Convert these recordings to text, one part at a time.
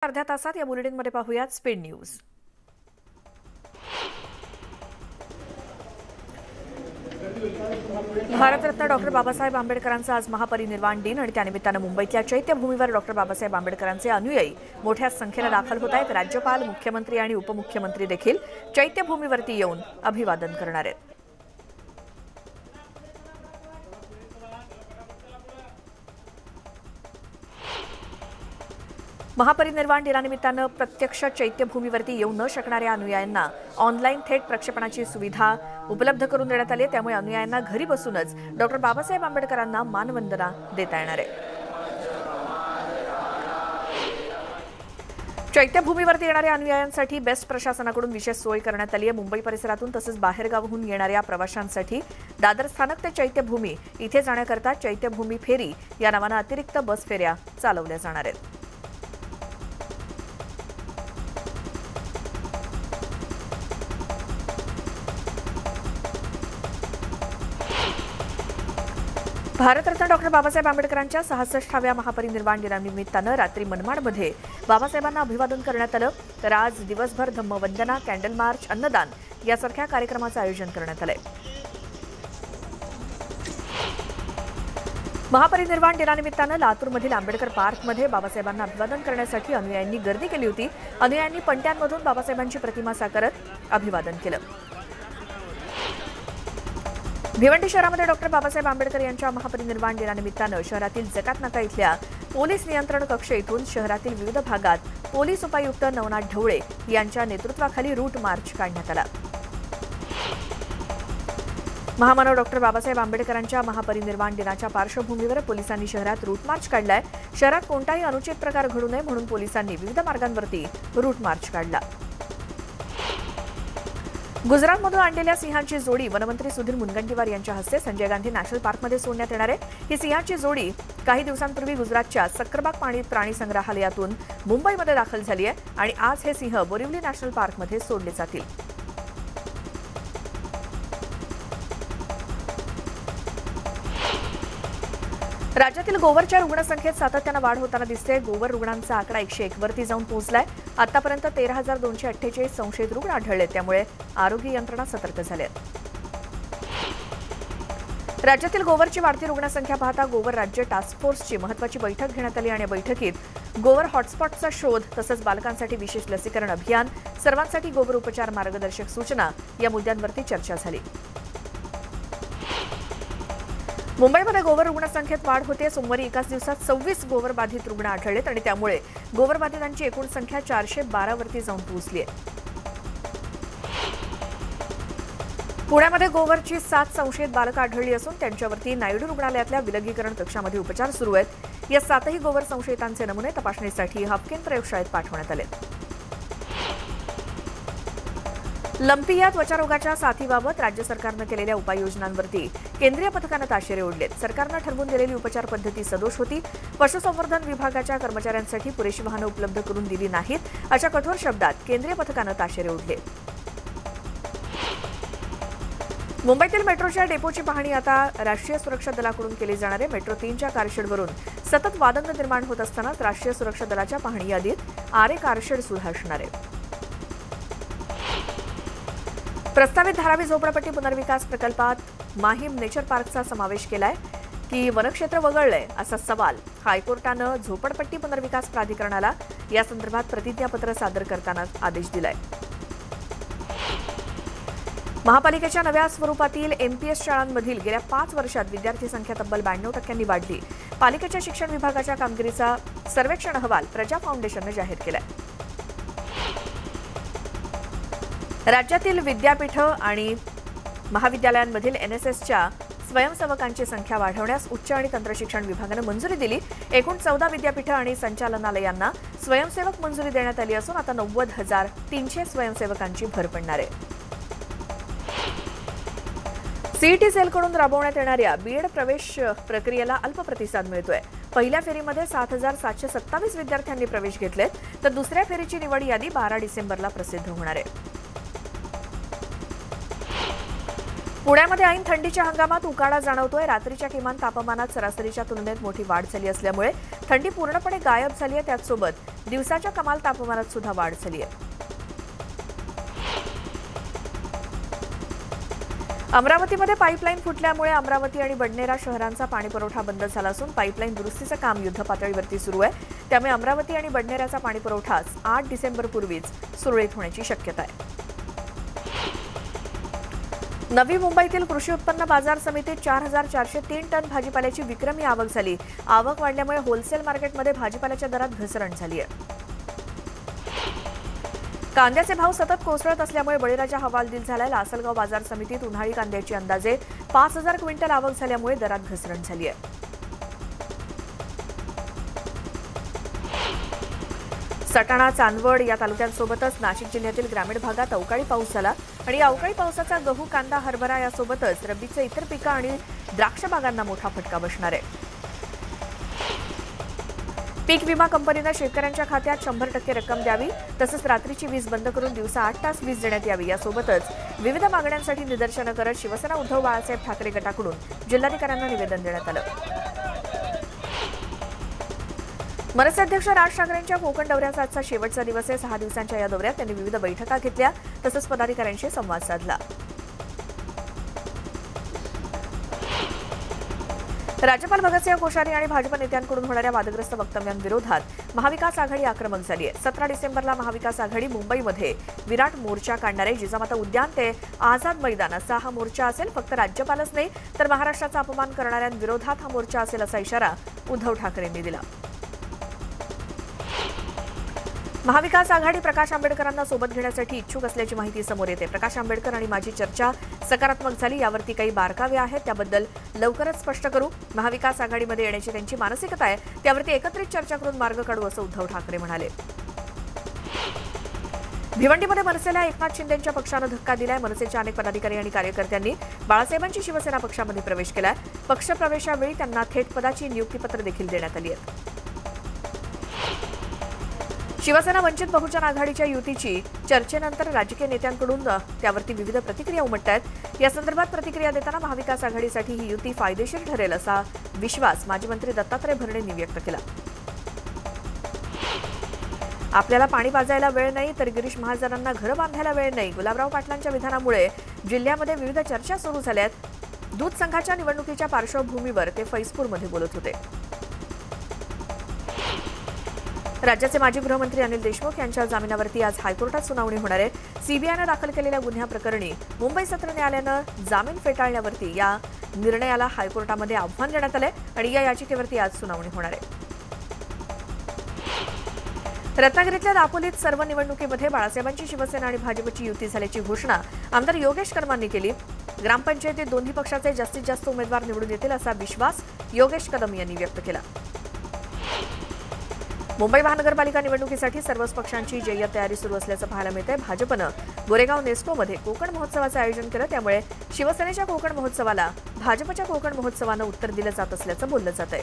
अर्ध्या तासात या बुलेटिनमध्ये पाहूयात speed news. Bharat Ratna doctor Babasaheb आंबेडकरांचा आज महापरिनिर्वाण दिन आणि त्यानिमित्तानं मुंबईतल्या चैत्यभूमीवर डॉक्टर बाबासाहेब आंबेडकरांचे अनुयायी मोठ्या संख्येने दाखल होत आहेत। राज्यपाल, मुख्यमंत्री आणि उपमुख्यमंत्री देखील चैत्यभूमीवरती येऊन अभिवादन करणार आहेत। महापरिनिर्वाण दिनानिमित्तानं प्रत्यक्ष चैत्यभूमीवरती येऊ न शकणाऱ्या अनुयायांना ऑनलाईन थेट प्रक्षेपणाची सुविधा उपलब्ध करून देण्यात आली आहे। त्यामुळे अनुयायांना घरी बसूनच डॉक्टर बाबासाहेब आंबेडकरांना मानवंदना देता येणार आहे। चैत्यभूमीवरती येणाऱ्या अनुयायांसाठी बेस्ट प्रशासनाकडून विशेष सोय करण्यात आली आहे। मुंबई परिसरातून तसंच बाहेरगावाहून येणाऱ्या प्रवाशांसाठी दादर स्थानक ते चैत्यभूमी इथे जाण्याकरता चैत्यभूमी फेरी या नावानं अतिरिक्त बस फेऱ्या चालवल्या जाणार आहेत। भारतरत्न डॉक्टर बाबासाहेब आंबेडकरांच्या 66व्या महापरिनिर्वाण दिनानिमित्तानं रात्री मनमाडमध्ये बाबासाहेबांना अभिवादन करण्यात आलं। तर आज दिवसभर धम्मवंदना, कॅन्डल मार्च, अन्नदान यासारख्या कार्यक्रमाचं आयोजन करण्यात आलंय। महापरिनिर्वाण दिनानिमित्तानं लातूरमधील आंबेडकर पार्कमध्ये बाबासाहेबांना अभिवादन करण्यासाठी अनुयायांनी गर्दी केली होती। अनुयायांनी पणत्यांमधून बाबासाहेबांची प्रतिमा साकारत अभिवादन केलं। भिवंडी शहरामध्ये डॉक्टर बाबासाहेब आंबेडकर यांच्या महापरिनिर्वाण दिनानिमित्तानं शहरातील जकात नाका इथल्या पोलीस नियंत्रण कक्ष इथून शहरातील विविध भागात पोलीस उपायुक्त नवनाथ ढवळे यांच्या नेतृत्वाखाली रूट मार्च काढण्यात आला। महामानव डॉक्टर बाबासाहेब आंबेडकरांच्या महापरिनिर्वाण दिनाच्या पार्श्वभूमीवर पोलिसांनी शहरात रूट मार्च काढलाय। शहरात कोणताही अनुचित प्रकार घडू नये म्हणून पोलिसांनी विविध मार्गांवरती रूट मार्च काढला। गुजरातमधून आणलेल्या सिंहांची जोडी वनमंत्री सुधीर मुनगंटीवार यांच्या हस्ते संजय गांधी नॅशनल पार्कमध्ये सोडण्यात येणार आहे। ही सिंहांची जोडी काही दिवसांपूर्वी गुजरातच्या सक्करबाग प्राणी संग्रहालयातून मुंबईमध्ये दाखल झाली आहे आणि आज हे सिंह बोरिवली नॅशनल पार्कमध्ये सोडले जातील। राज्यातील गोवरच्या रुग्णसंख्येत सातत्यानं वाढ होताना दिसते। गोवर रुग्णांचा आकडा 101 वरती जाऊन पोहोचलाय। आतापर्यंत 13,248 संशयित रुग्ण आढळले, त्यामुळे आरोग्य यंत्रणा सतर्क झाली आहे। राज्यातील गोवरची वाढती रुग्णसंख्या पाहता गोवर राज्य टास्क फोर्सची महत्त्वाची बैठक घेण्यात आली आणि या बैठकीत गोवर हॉटस्पॉटचा शोध तसंच बालकांसाठी विशेष लसीकरण अभियान, सर्वांसाठी गोवर उपचार मार्गदर्शक सूचना या मुद्द्यांवरती चर्चा झाली। मुंबईमध्ये गोवर रुग्णसंख्येत वाढ होते। सोमवारी एकाच दिवसात 26 गोवर बाधित रुग्ण आढळलेत आणि त्यामुळे गोवर बाधितांची एकूण संख्या 412 वरती जाऊन पोहोचली आहे। पुण्यामध्ये गोवरची 7 संशयित बालकं आढळली असून त्यांच्यावरती नायडू रुग्णालयातल्या विलगीकरण कक्षामध्ये उपचार सुरू आहेत। या 7ही गोवर संशयितांचे नमुने तपासणीसाठी हाफकिन प्रयोगशाळेत पाठवण्यात आले। लंपी या त्वचारोगाच्या साथीबाबत राज्य सरकारनं केलेल्या उपाययोजनांवरती केंद्रीय पथकानं ताशेरे ओढलेत। सरकारनं ठरवून दिलेली उपचार पद्धती सदोष होती। पशुसंवर्धन विभागाच्या कर्मचाऱ्यांसाठी पुरेशी वाहनं उपलब्ध करून दिली नाहीत, अशा कठोर शब्दात केंद्रीय पथकानं ताशेरे ओढले। मुंबईतील मेट्रोच्या डेपोची पाहणी आता राष्ट्रीय सुरक्षा दलाकडून केली जाणार आहे। मेट्रो 3च्या कारशेडवरून सतत वादंग निर्माण होत असतानाच राष्ट्रीय सुरक्षा दलाच्या पाहणी यादीत आरे कारशेड सुद्धा असणार आहे। प्रस्तावित धारावी झोपडपट्टी पुनर्विकास प्रकल्पात माहीम नेचर पार्कचा समावेश केलाय की वनक्षेत्र वगळलंय असा सवाल हायकोर्टानं झोपडपट्टी पुनर्विकास प्राधिकरणाला या संदर्भात प्रतिज्ञापत्र सादर करताना आदेश दिलाय। महापालिकेच्या नव्या स्वरूपातील एमपीएस शाळांमधील गेल्या 5 वर्षात विद्यार्थी संख्या तब्बल 92% वाढली। पालिकेच्या शिक्षण विभागाच्या कामगिरीचा सर्वेक्षण अहवाल प्रजा फाउंडेशननं जाहीर केलाय। राज्यातील विद्यापीठं आणि महाविद्यालयांमधील एनएसएसच्या स्वयंसेवकांची संख्या वाढवण्यास उच्च आणि तंत्रशिक्षण विभागानं मंजुरी दिली। एकूण 14 विद्यापीठं आणि संचालनालयांना स्वयंसेवक मंजुरी देण्यात आली असून आता 90,300 स्वयंसेवकांची भर पडणार आहे। सीईटी सेलकडून राबवण्यात येणाऱ्या बीएड प्रवेश प्रक्रियेला अल्प प्रतिसाद मिळतोय। पहिल्या फेरीमध्ये 7,727 विद्यार्थ्यांनी प्रवेश घेतलेत, तर दुसऱ्या फेरीची निवड यादी 12 डिसेंबरला प्रसिद्ध होणार आहे। पुण्यामध्ये ऐन थंडीच्या हंगामात उकाडा जाणवतोय। रात्रीच्या किमान तापमानात सरासरीच्या तुलनेत मोठी वाढ झाली असल्यामुळे थंडी पूर्णपणे गायब झाली आहे। त्याचसोबत दिवसाच्या कमाल तापमानात सुद्धा वाढ झाली आहे। अमरावतीमध्ये पाईपलाईन फुटल्यामुळे अमरावती आणि बडनेरा शहरांचा पाणीपुरवठा बंद झाला असून पाईपलाईन दुरुस्तीचं काम युद्धपातळीवरती सुरू आहे। त्यामुळे अमरावती आणि बडनेराचा पाणीपुरवठा 8 डिसेंबरपूर्वीच सुरळीत होण्याची शक्यता आहे। नवी मुंबईतील कृषी उत्पन्न बाजार समितीत 4403 टन भाजीपाल्याची विक्रमी आवक झाली। आवक वाढल्यामुळे होलसेल मार्केटमध्ये भाजीपाल्याच्या दरात घसरण झाली आहे। कांद्याचे भाव सतत कोसळत असल्यामुळे बळीराजा हवालदिल झालाय। लासलगाव बाजार समितीत उन्हाळी कांद्याची अंदाजे 5000 क्विंटल आवक झाल्यामुळे दरात घसरण झाली आहे। सटाणा, चांदवड या तालुक्यांसोबतच नाशिक जिल्ह्यातील ग्रामीण भागात अवकाळी पाऊस झाला आणि या अवकाळी पावसाचा गहू, कांदा, हरभरा यासोबतच रब्बीचे इतर पिकं आणि द्राक्ष बागांना मोठा फटका बसणार आहे। पीक विमा कंपनीने शेतकऱ्यांच्या खात्यात 100% रक्कम द्यावी, तसंच रात्रीची वीज बंद करून दिवसा 8 तास वीज देण्यात यावी। यासोबतच विविध मागण्यांसाठी निदर्शनं करत शिवसेना उद्धव बाळासाहेब ठाकरे गटाकडून जिल्हाधिकाऱ्यांना निवेदन देण्यात आलं। मनसे अध्यक्ष राज ठाकरेंच्या कोकण दौऱ्याचा आजचा शेवटचा दिवस आहे। 6 दिवसांच्या या दौऱ्यात त्यांनी विविध बैठका घेतल्या, तसंच पदाधिकाऱ्यांशी संवाद साधला। राज्यपाल भगतसिंह कोश्यारी आणि भाजप नेत्यांकडून होणाऱ्या वादग्रस्त वक्तव्यांविरोधात महाविकास आघाडी आक्रमक झाली आहे। 17 डिसेंबरला महाविकास आघाडी मुंबईमध्ये विराट मोर्चा काढणार आहे। जिजामाता उद्यान ते आझाद मैदान असा हा मोर्चा असेल। फक्त राज्यपालच नाही तर महाराष्ट्राचा अपमान करणाऱ्यांविरोधात हा मोर्चा असेल असा इशारा उद्धव ठाकरेंनी दिला। महाविकास आघाडी प्रकाश आंबेडकरांना सोबत घेण्यासाठी इच्छुक असल्याची माहिती समोर येते। प्रकाश आंबेडकर आणि माझी चर्चा सकारात्मक झाली, यावरती काही बारकावे आहेत, त्याबद्दल लवकरच स्पष्ट करू। महाविकास आघाडीमध्ये येण्याची त्यांची मानसिकता आहे, त्यावरती एकत्रित चर्चा करून मार्ग काढू असं उद्धव ठाकरे म्हणाले। भिवंडीमध्ये मनसेला एकनाथ शिंदेंच्या पक्षानं धक्का दिलाय। मनसेच्या अनेक पदाधिकारी आणि कार्यकर्त्यांनी बाळासाहेबांची शिवसेना पक्षामध्ये प्रवेश केलाय। पक्षप्रवेशावेळी त्यांना थेट पदाची नियुक्तीपत्र देखील देण्यात आली आहे। शिवसेना वंचित बहुजन आघाडीच्या युतीची चर्चेनंतर राजकीय नेत्यांकडून त्यावरती विविध प्रतिक्रिया उमटतायत। या संदर्भात प्रतिक्रिया देताना महाविकास आघाडीसाठी ही युती फायदेशीर ठरेल असा विश्वास माजी मंत्री दत्तात्रय भरणेंनी व्यक्त केला। आपल्याला पाणी पाजायला वेळ नाही तर गिरीश महाजनांना घरं बांधायला वेळ नाही, गुलाबराव पाटलांच्या विधानामुळे जिल्ह्यामध्ये विविध चर्चा सुरू झाल्यात। दूध संघाच्या निवडणुकीच्या पार्श्वभूमीवर ते फैजपूरमध्ये बोलत होते। राज्याचे माजी गृहमंत्री अनिल देशमुख यांच्या जामिनावरती आज हायकोर्टात सुनावणी होणार आहे। सीबीआयनं दाखल केलेल्या गुन्ह्याप्रकरणी मुंबई सत्र न्यायालयानं जामीन फेटाळल्यावरती या निर्णयाला हायकोर्टामध्ये आव्हान देण्यात आलंय आणि या याचिकेवरती आज सुनावणी होणार आहे। रत्नागिरीतल्या दापोलीत सर्व निवडणुकीमध्ये बाळासाहेबांची शिवसेना आणि भाजपची युती झाल्याची घोषणा आमदार योगेश कर्मांनी केली। ग्रामपंचायतीत दोन्ही पक्षाचे जास्तीत जास्त उमेदवार निवडून येतील असा विश्वास योगेश कदम यांनी व्यक्त केला। मुंबई महानगरपालिका निवडणुकीसाठी सर्वच पक्षांची जय्यत तयारी सुरू असल्याचं पाहायला मिळतंय। भाजपनं गोरेगाव नेस्कोमध्ये कोकण महोत्सवाचं आयोजन केलं, त्यामुळे शिवसेनेच्या कोकण महोत्सवाला भाजपच्या कोकण महोत्सवानं उत्तर दिलं जात असल्याचं बोललं जात आहे।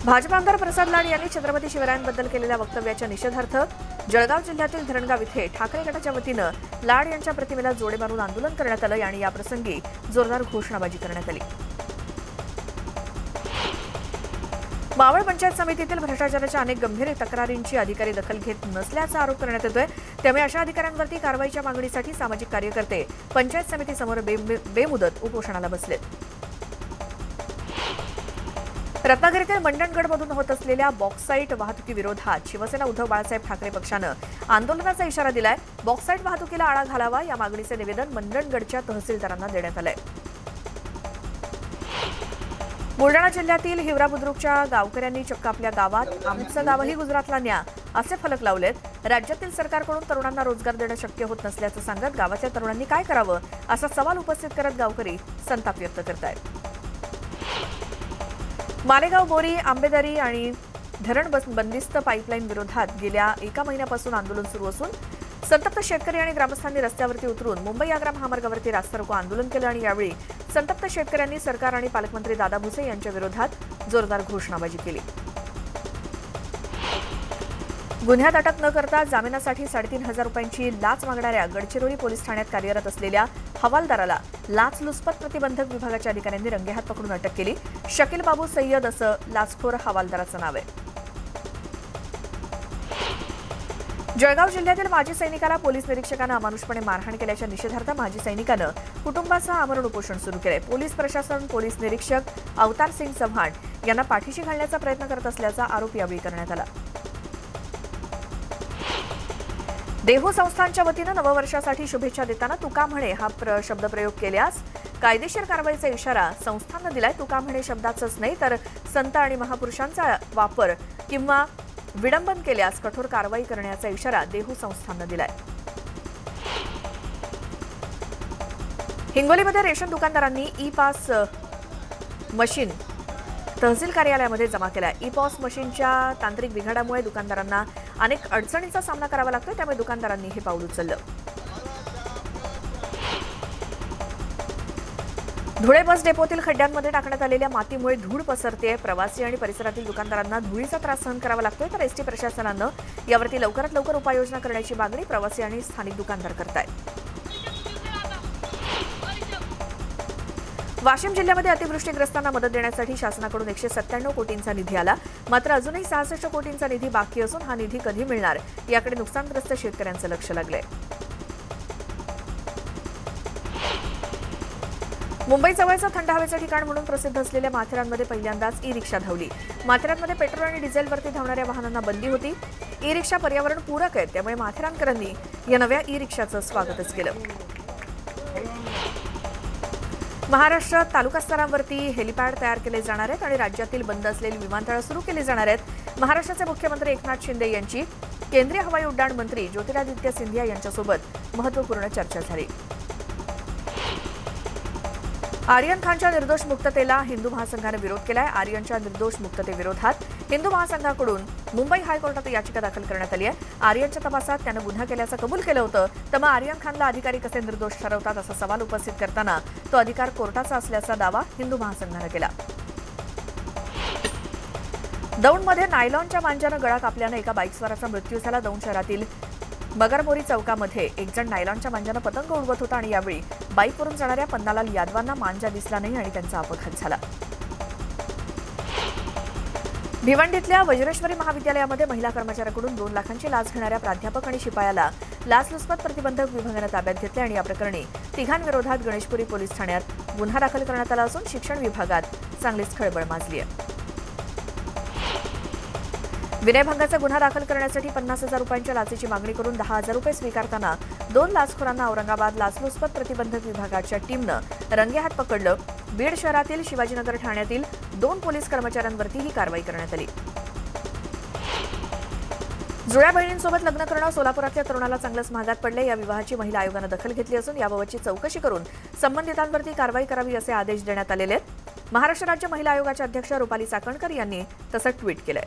भाजप आमदार प्रसाद लाड यांनी छत्रपती शिवरायांबद्दल केलेल्या वक्तव्याच्या निषेधार्थ जळगाव जिल्ह्यातील धरणगाव इथे ठाकरे गटाच्या वतीनं लाड यांच्या प्रतिमेला जोडे मारून आंदोलन करण्यात आलं आणि याप्रसंगी जोरदार घोषणाबाजी करण्यात आली। मावळ पंचायत समितीतील भ्रष्टाचाराच्या अनेक गंभीर तक्रारींची अधिकारी दखल घेत नसल्याचा आरोप करण्यात येतोय, त्यामुळे अशा अधिकाऱ्यांवरती कारवाईच्या मागणीसाठी सामाजिक कार्यकर्ते पंचायत समितीसमोर बेमुदत उपोषणाला बसलेत। रत्नागिरीतील मंडणगडमधून होत असलेल्या बॉक्साईट वाहतुकीविरोधात शिवसेना उद्धव बाळासाहेब ठाकरे पक्षानं आंदोलनाचा इशारा दिलाय। बॉक्साईट वाहतुकीला आळा घालावा या मागणीचे निवेदन मंडणगडच्या तहसीलदारांना देण्यात आलंय। बुलडाणा जिल्ह्यातील हिवरा बुद्रुकच्या गावकऱ्यांनी चक्क आपल्या गावात आमचं गावही गुजरातला न्या असे फलक लावलेत। राज्यातील सरकारकडून तरुणांना रोजगार देणं शक्य होत नसल्याचं सांगत गावातल्या तरुणांनी काय करावं असा सवाल उपस्थित करत गावकरी संताप व्यक्त करतायत। मालेगाव, बोरी, आंबेदरी आणि धरण बंदिस्त पाईपलाईन विरोधात गेल्या 1 महिन्यापासून आंदोलन सुरू असून संतप्त शेतकरी आणि ग्रामस्थांनी रस्त्यावरती उतरून मुंबई आग्रा महामार्गावरती रास्ता रोको आंदोलन केलं आणि यावेळी संतप्त शेतकऱ्यांनी सरकार आणि पालकमंत्री दादा भुसे यांच्या विरोधात जोरदार घोषणाबाजी केली। गुन्ह्यात अटक न करता जामिनासाठी 3,500 रुपयांची लाच मागणाऱ्या गडचिरोली पोलीस ठाण्यात कार्यरत असलेल्या हवालदाराला लाचलुचपत प्रतिबंधक विभागाच्या अधिकाऱ्यांनी रंगेहात पकडून अटक केली. शकील बाबू सय्यद असं लाचखोर हवालदाराचं नाव आहे. जळगाव जिल्ह्यातील माजी सैनिकाला पोलीस निरीक्षकानं अमानुषपणे मारहाण केल्याच्या निषेधार्थ माजी सैनिकानं कुटुंबासह आमरण उपोषण सुरू केलंय. पोलीस प्रशासन पोलीस निरीक्षक अवतार सिंग चव्हाण यांना पाठीशी घालण्याचा प्रयत्न करत असल्याचा आरोप यावेळी करण्यात आला. देहू संस्थानच्या वतीनं नववर्षासाठी शुभेच्छा देताना तुका म्हणे हा शब्दप्रयोग केल्यास कायदेशीर कारवाईचा इशारा संस्थाननं दिलाय. तुका म्हणे शब्दाचंच नाही तर संत आणि महापुरुषांचा वापर किंवा विडंबन केल्यास कठोर कारवाई करण्याचा इशारा देहू संस्थाननं दिलाय. हिंगोलीमध्ये रेशन दुकानदारांनी ई पास मशीन तहसील कार्यालयामध्ये जमा केलाय. ई पॉस मशीनच्या तांत्रिक बिघाडामुळे दुकानदारांना अनेक अडचणींचा सामना करावा लागतोय, त्यामुळे दुकानदारांनी हे पाऊल उचललं. धुळे बस डेपोतील खड्ड्यांमध्ये टाकण्यात आलेल्या मातीमुळे धूळ पसरते. प्रवासी आणि परिसरातील दुकानदारांना धुळीचा त्रास सहन करावा लागतोय, तर एसटी प्रशासनानं यावरती लवकरात लवकर उपाययोजना करण्याची मागणी प्रवासी आणि स्थानिक दुकानदार करतायत. वाशिम जिल्ह्यामध्ये अतिवृष्टीग्रस्तांना मदत देण्यासाठी शासनाकडून 197 कोटींचा निधी आला. मात्र अजूनही 66 कोटींचा निधी बाकी असून हा निधी कधी मिळणार याकडे नुकसानग्रस्त शेतकऱ्यांचं लक्ष लागलंय. मुंबई जवळचं थंड हवेचं ठिकाण म्हणून प्रसिद्ध असलेल्या माथेरानमध्ये पहिल्यांदाच ई रिक्षा धावली. माथेरानमध्ये पेट्रोल आणि डिझेलवरती धावणाऱ्या वाहनांना बंदी होती. ई रिक्षा पर्यावरण पूरक आहेत, त्यामुळे माथेरानकरांनी या नव्या ई रिक्षाचं स्वागतच केलं. महाराष्ट्रात तालुका स्तरावरती हेलिपॅड तयार केले जाणार आहेत आणि राज्यातील बंद असलेली विमानतळं सुरू केली जाणार आहेत. महाराष्ट्राचे मुख्यमंत्री एकनाथ शिंदे यांची केंद्रीय हवाई उड्डाण मंत्री ज्योतिरादित्य सिंधिया यांच्यासोबत महत्त्वपूर्ण चर्चा झाली. आर्यन खानच्या निर्दोष मुक्ततेला हिंदू महासंघानं विरोध केलाय. आर्यनच्या निर्दोष मुक्ततेविरोधात हिंदू महासंघाकडून मुंबई हायकोर्टात याचिका दाखल करण्यात आली आहे. आर्यनच्या तपासात त्यानं गुन्हा केल्याचं कबूल केलं होतं, तर मग आर्यन खानला अधिकारी कसे निर्दोष ठरवतात असा सवाल उपस्थित करताना तो अधिकार कोर्टाचा असल्याचा दावा हिंदू महासंघानं केला. दौंडमध्ये नायलॉनच्या मांजानं गळा कापल्यानं एका बाईकस्वाराचा मृत्यू झाला. दौंड शहरातील मगरमोरी चौकामध्ये एक जण नायलॉनच्या मांजानं पतंग उडवत होता आणि यावेळी बाईकवरून जाणाऱ्या पन्नालाल यादवांना मांजा दिसला नाही आणि त्यांचा अपघात झाला. भिवंडीतल्या वज्रेश्वरी महाविद्यालयामध्ये महिला कर्मचाऱ्याकडून 2 लाखांची लाच घेणाऱ्या प्राध्यापक आणि शिपायाला लाचलुचपत प्रतिबंधक विभागानं ताब्यात घेतले आणि या प्रकरणी तिघांविरोधात गणेशपुरी पोलीस ठाण्यात गुन्हा दाखल करण्यात आला असून शिक्षण विभागात चांगलीच खळबळ माजली आहे. विनयभंगाचा गुन्हा दाखल करण्यासाठी 50,000 रुपयांच्या लाचेची मागणी करून 10,000 रुपये स्वीकारताना 2 लाचखोरांना औरंगाबाद लाचलुचपत प्रतिबंधक विभागाच्या टीमनं रंगेहात पकडलं. बीड शहरातील शिवाजीनगर ठाण्यातील 2 पोलीस कर्मचाऱ्यांवरती ही कारवाई करण्यात आली. जुळ्या बहिणींसोबत लग्न करणं सोलापुरातल्या तरुणाला चांगलंच महागात पडले. या विवाहाची महिला आयोगानं दखल घेतली असून याबाबतची चौकशी करून संबंधितांवरती कारवाई करावी असे आदेश देण्यात आलेले आहेत. महाराष्ट्र राज्य महिला आयोगाच्या अध्यक्ष रुपाली चाकणकर यांनी तसं ट्विट केलंय.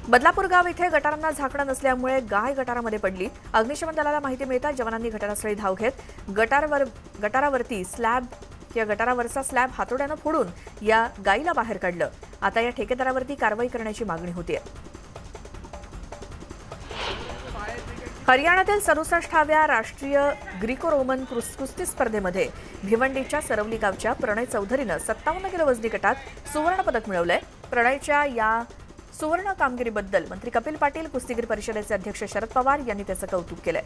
बदलापूर गाव इथे गटारांना झाकणं नसल्यामुळे गाय गटारामध्ये पडली. अग्निशमन दलाला माहिती मिळताच जवानांनी घटनास्थळी धाव घेत गटारावरती गटारावरचा स्लॅब हातोड्यानं फोडून या गायीला बाहेर काढलं. आता या ठेकेदारावरती कारवाई करण्याची मागणी होतीये. हरियाणातील 67व्या राष्ट्रीय ग्रीको रोमन कुस्ती स्पर्धेमध्ये भिवंडीच्या सरवली गावच्या प्रणय चौधरीनं 57 किलो वजनी गटात सुवर्ण पदक मिळवलंय. प्रणयच्या या सुवर्ण कामगिरीबद्दल मंत्री कपिल पाटील, कुस्तीगीर परिषदेचे अध्यक्ष शरद पवार यांनी त्याचं कौतुक केलंय.